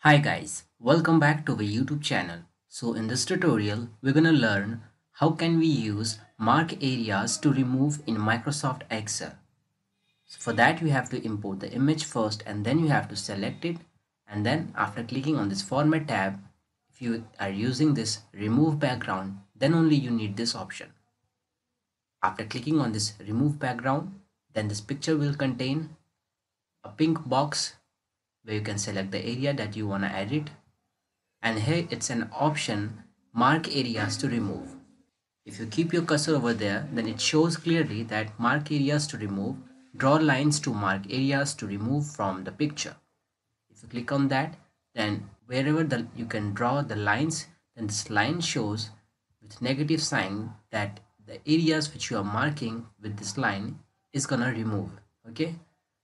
Hi guys, welcome back to the YouTube channel. So in this tutorial, we're gonna learn how can we use mark areas to remove in Microsoft Excel. So for that, you have to import the image first and then you have to select it. And then after clicking on this format tab, if you are using this remove background, then only you need this option. After clicking on this remove background, then this picture will contain a pink box where you can select the area that you want to edit, and here it's an option mark areas to remove. If you keep your cursor over there, then it shows clearly that mark areas to remove, draw lines to mark areas to remove from the picture. If you click on that, then wherever you can draw the lines, then this line shows with negative sign that the areas which you are marking with this line is gonna remove. Okay,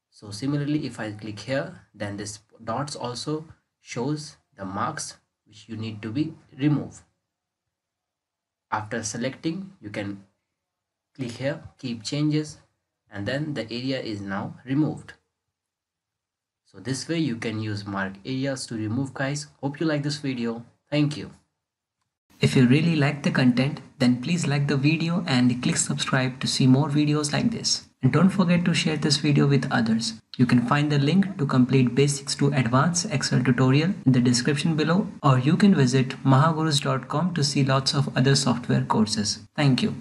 so similarly, if I click here, then this dots also shows the marks which you need to be removed. After selecting, you can click here, keep changes, and then the area is now removed. So this way you can use mark areas to remove, guys. Hope you like this video. Thank you. If you really like the content, then please like the video and click subscribe to see more videos like this. And don't forget to share this video with others. You can find the link to complete basics to advanced Excel tutorial in the description below, or you can visit mahagurus.com to see lots of other software courses. Thank you.